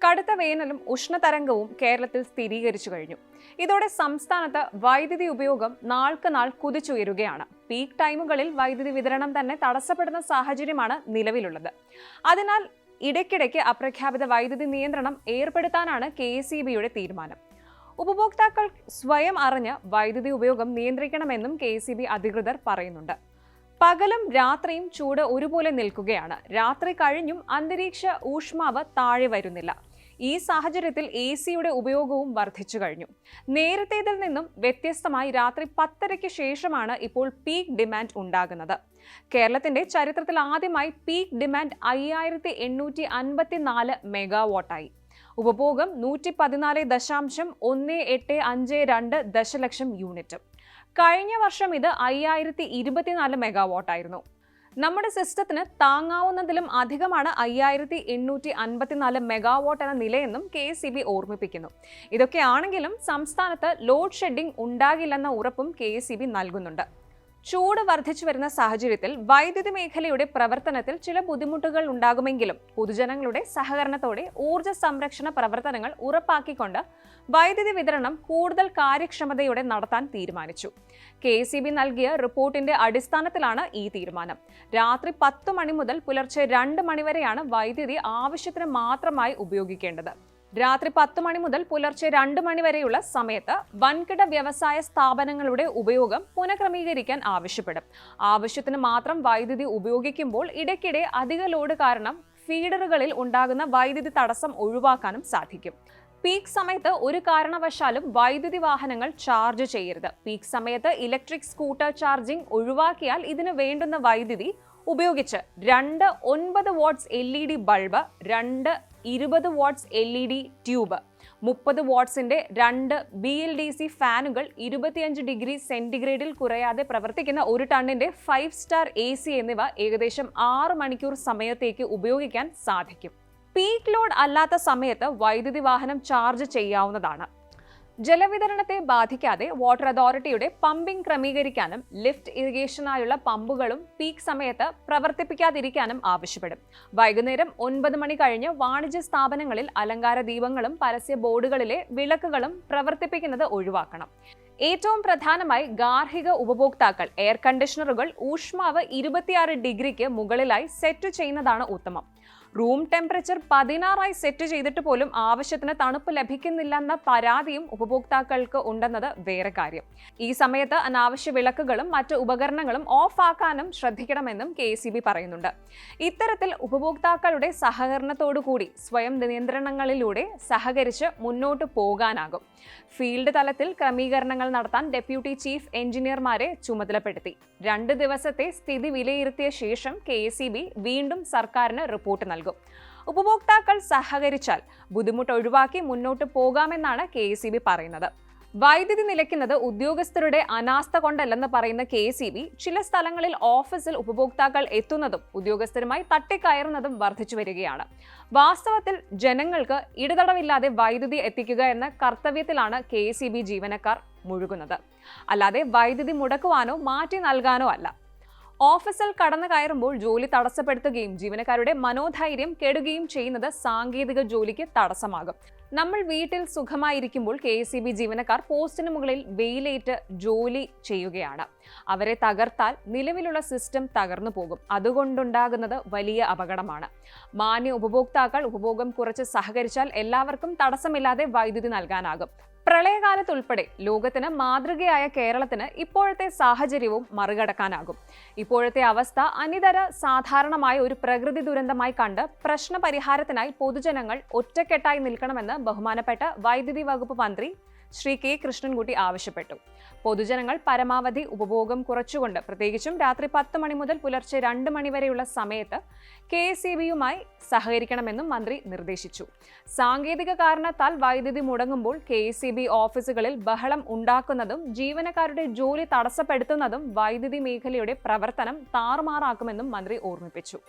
കടുത്ത വേനലും ഉഷ്ണതരംഗവും കേരളത്തിൽ സ്ഥിരീകരിച്ചു കഴിഞ്ഞു. ഇതോടെ സംസ്ഥാനത്ത് വൈദ്യുതി ഉപയോഗം നാൾക്ക് നാൾ കുതിച്ചുയരുകയാണ്. പീക്ക് ടൈമുകളിൽ വൈദ്യുതി വിതരണം തന്നെ തടസ്സപ്പെടുന്ന സാഹചര്യമാണ് നിലവിലുള്ളത്. അതിനാൽ ഇടയ്ക്കിടയ്ക്ക് അപ്രഖ്യാപിത വൈദ്യുതി നിയന്ത്രണം ഏർപ്പെടുത്താനാണ് KECBയുടെ തീരുമാനം. ഉപഭോക്താക്കൾ സ്വയം അറിഞ്ഞ് വൈദ്യുതി ഉപയോഗം നിയന്ത്രിക്കണമെന്നും KECB അധികൃതർ പറയുന്നുണ്ട്. പകലും രാത്രിയും ചൂട് ഒരുപോലെ നിൽക്കുകയാണ്. രാത്രി കഴിഞ്ഞും അന്തരീക്ഷ ഊഷ്മാവ് താഴെ വരുന്നില്ല. ഈ സാഹചര്യത്തിൽ AC-യുടെ ഉപയോഗവും വർദ്ധിച്ചു കഴിഞ്ഞു. നേരത്തേതിൽ നിന്നും വ്യത്യസ്തമായി രാത്രി 10:30-ക്ക് ശേഷമാണ് ഇപ്പോൾ പീക്ക് ഡിമാൻഡ് ഉണ്ടാകുന്നത്. കേരളത്തിന്റെ ചരിത്രത്തിൽ ആദ്യമായി പീക്ക് ഡിമാൻഡ് 5854 മെഗാവാട്ടായി. ഉപഭോഗം 114.185 ദശലക്ഷം യൂണിറ്റ്. കഴിഞ്ഞ വർഷം ഇത് 5024 മെഗാവാട്ടായിരുന്നു. നമ്മുടെ സിസ്റ്റത്തിന് താങ്ങാവുന്നതിലും അധികമാണ് 5854 മെഗാവാട്ട് എന്ന നിലയെന്നും KECB ഓർമ്മിപ്പിക്കുന്നു. ഇതൊക്കെയാണെങ്കിലും സംസ്ഥാനത്ത് ലോഡ് ഷെഡിംഗ് ഉണ്ടാകില്ലെന്ന ഉറപ്പും KECB നൽകുന്നുണ്ട്. ചൂട് വർദ്ധിച്ചു വരുന്ന സാഹചര്യത്തിൽ വൈദ്യുതി മേഖലയുടെ പ്രവർത്തനത്തിൽ ചില ബുദ്ധിമുട്ടുകൾ ഉണ്ടാകുമെങ്കിലും പൊതുജനങ്ങളുടെ സഹകരണത്തോടെ ഊർജ്ജ സംരക്ഷണ പ്രവർത്തനങ്ങൾ ഉറപ്പാക്കിക്കൊണ്ട് വൈദ്യുതി വിതരണം കൂടുതൽ കാര്യക്ഷമതയോടെ നടത്താൻ തീരുമാനിച്ചു. KECB നൽകിയ റിപ്പോർട്ടിന്റെ അടിസ്ഥാനത്തിലാണ് ഈ തീരുമാനം. രാത്രി 10 മണി മുതൽ പുലർച്ചെ 2 മണി വരെയാണ് വൈദ്യുതി ആവശ്യത്തിന് മാത്രമായി ഉപയോഗിക്കേണ്ടത്. രാത്രി 10 മണി മുതൽ പുലർച്ചെ 2 മണി വരെയുള്ള സമയത്ത് വൻകിട വ്യവസായ സ്ഥാപനങ്ങളുടെ ഉപയോഗം പുനഃക്രമീകരിക്കാൻ ആവശ്യപ്പെടും. ആവശ്യത്തിന് മാത്രം വൈദ്യുതി ഉപയോഗിക്കുമ്പോൾ ഇടയ്ക്കിടെ അധിക ലോഡ് കാരണം ഫീഡറുകളിൽ ഉണ്ടാകുന്ന വൈദ്യുതി തടസ്സം ഒഴിവാക്കാനും സാധിക്കും. പീക്ക് സമയത്ത് ഒരു കാരണവശാലും വൈദ്യുതി വാഹനങ്ങൾ ചാർജ് ചെയ്യരുത്. പീക്ക് സമയത്ത് ഇലക്ട്രിക് സ്കൂട്ടർ ചാർജിംഗ് ഒഴിവാക്കിയാൽ ഇതിന് വേണ്ടുന്ന വൈദ്യുതി ഉപയോഗിച്ച് 2 9 watts LED bulb, 2 20 watts LED tube, 30 വാട്ട്സിന്റെ 2 BLDC ഫാനുകൾ, 25 ഡിഗ്രി സെന്റിഗ്രേഡിൽ കുറയാതെ പ്രവർത്തിക്കുന്ന 1 ടണ്ണിന്റെ 5 സ്റ്റാർ AC എന്നിവ ഏകദേശം 6 മണിക്കൂർ സമയത്തേക്ക് ഉപയോഗിക്കാൻ സാധിക്കും. പീക്ക് ലോഡ് അല്ലാത്ത സമയത്ത് വൈദ്യുതി വാഹനം ചാർജ് ചെയ്യാവുന്നതാണ്. ജലവിതരണത്തെ ബാധിക്കാതെ വാട്ടർ അതോറിറ്റിയുടെ പമ്പിംഗ് ക്രമീകരിക്കാനും ലിഫ്റ്റ് ഇറിഗേഷനായുള്ള പമ്പുകളും പീക്ക് സമയത്ത് പ്രവർത്തിപ്പിക്കാതിരിക്കാനും ആവശ്യപ്പെടും. വൈകുന്നേരം 9 മണി കഴിഞ്ഞ് വാണിജ്യ സ്ഥാപനങ്ങളിൽ അലങ്കാര ദീപങ്ങളും പരസ്യ ബോർഡുകളിലെ വിളക്കുകളും പ്രവർത്തിപ്പിക്കുന്നത് ഒഴിവാക്കണം. ഏറ്റവും പ്രധാനമായി ഗാർഹിക ഉപഭോക്താക്കൾ എയർ കണ്ടീഷണറുകൾ ഊഷ്മാവ് 26 ഡിഗ്രിക്ക് മുകളിലായി സെറ്റ് ചെയ്യുന്നതാണ് ഉത്തമം. റൂം ടെമ്പറേച്ചർ 16 സെറ്റ് ചെയ്തിട്ട് പോലും ആവശ്യത്തിന് തണുപ്പ് ലഭിക്കുന്നില്ലെന്ന പരാതിയും ഉപഭോക്താക്കൾക്ക് ഉണ്ടെന്നത് വേറെ കാര്യം. ഈ സമയത്ത് അനാവശ്യ വിളക്കുകളും മറ്റ് ഉപകരണങ്ങളും ഓഫ് ആക്കാനും ശ്രദ്ധിക്കണമെന്നും KECB പറയുന്നുണ്ട്. ഇത്തരത്തിൽ ഉപഭോക്താക്കളുടെ സഹകരണത്തോടുകൂടി സ്വയം നിയന്ത്രണങ്ങളിലൂടെ സഹകരിച്ച് മുന്നോട്ട് പോകാനാകും. ഫീൽഡ് തലത്തിൽ ക്രമീകരണങ്ങൾ നടത്താൻ ഡെപ്യൂട്ടി ചീഫ് എഞ്ചിനീയർമാരെ ചുമതലപ്പെടുത്തി. 2 ദിവസത്തെ സ്ഥിതി വിലയിരുത്തിയ ശേഷം KECB വീണ്ടും സർക്കാരിന് റിപ്പോർട്ട് നൽകും. ഉപഭോക്താക്കൾ സഹകരിച്ചാൽ ബുദ്ധിമുട്ട് ഒഴിവാക്കി മുന്നോട്ട് പോകാമെന്നാണ് KECB പറയുന്നത്. വൈദ്യുതി നിലയ്ക്കുന്നത് ഉദ്യോഗസ്ഥരുടെ അനാസ്ഥ കൊണ്ടല്ലെന്ന് പറയുന്ന KECB ചില സ്ഥലങ്ങളിൽ ഓഫീസിൽ ഉപഭോക്താക്കൾ എത്തുന്നതും ഉദ്യോഗസ്ഥരുമായി തട്ടിക്കയറുന്നതും വർദ്ധിച്ചു വരികയാണ്. വാസ്തവത്തിൽ ജനങ്ങൾക്ക് ഇടതടവില്ലാതെ വൈദ്യുതി എത്തിക്കുക എന്ന കർത്തവ്യത്തിലാണ് KECB ജീവനക്കാർ മുഴുകുന്നത്. അല്ലാതെ വൈദ്യുതി മുടക്കുവാനോ മാറ്റി നൽകാനോ അല്ല. ഓഫീസിൽ കടന്നു കയറുമ്പോൾ ജോലി തടസ്സപ്പെടുത്തുകയും ജീവനക്കാരുടെ മനോധൈര്യം കെടുകയും ചെയ്യുന്നത് സാങ്കേതിക ജോലിക്ക് തടസ്സമാകും. നമ്മൾ വീട്ടിൽ സുഖമായിരിക്കുമ്പോൾ KECB ജീവനക്കാർ പോസ്റ്റിന് മുകളിൽ വെയിലേറ്റ് ജോലി ചെയ്യുകയാണ്. അവരെ തകർത്താൽ നിലവിലുള്ള സിസ്റ്റം തകർന്നു പോകും. അതുകൊണ്ടുണ്ടാകുന്നത് വലിയ അപകടമാണ്. മാന്യ ഉപഭോക്താക്കൾ ഉപഭോഗം കുറച്ച് സഹകരിച്ചാൽ എല്ലാവർക്കും തടസ്സമില്ലാതെ വൈദ്യുതി നൽകാനാകും. പ്രളയകാലത്തുൾപ്പെടെ ലോകത്തിന് മാതൃകയായ കേരളത്തിന് ഇപ്പോഴത്തെ സാഹചര്യവും മറികടക്കാനാകും. ഇപ്പോഴത്തെ അവസ്ഥ അനിതര സാധാരണമായ ഒരു പ്രകൃതി ദുരന്തമായി കണ്ട് പ്രശ്ന പരിഹാരത്തിനായി പൊതുജനങ്ങൾ ഒറ്റക്കെട്ടായി നിൽക്കണമെന്ന് ബഹുമാനപ്പെട്ട വൈദ്യുതി വകുപ്പ് മന്ത്രി ശ്രീ K. കൃഷ്ണൻകുട്ടി ആവശ്യപ്പെട്ടു. പൊതുജനങ്ങൾ പരമാവധി ഉപഭോഗം കുറച്ചുകൊണ്ട് പ്രത്യേകിച്ചും രാത്രി 10 മണി മുതൽ പുലർച്ചെ 2 മണി വരെയുള്ള സമയത്ത് KECBയുമായി സഹകരിക്കണമെന്നും മന്ത്രി നിർദ്ദേശിച്ചു. സാങ്കേതിക കാരണത്താൽ വൈദ്യുതി മുടങ്ങുമ്പോൾ KECB ഓഫീസുകളിൽ ബഹളം ഉണ്ടാക്കുന്നതും ജീവനക്കാരുടെ ജോലി തടസ്സപ്പെടുത്തുന്നതും വൈദ്യുതി മേഖലയുടെ പ്രവർത്തനം താറുമാറാക്കുമെന്നും മന്ത്രി ഓർമ്മിപ്പിച്ചു.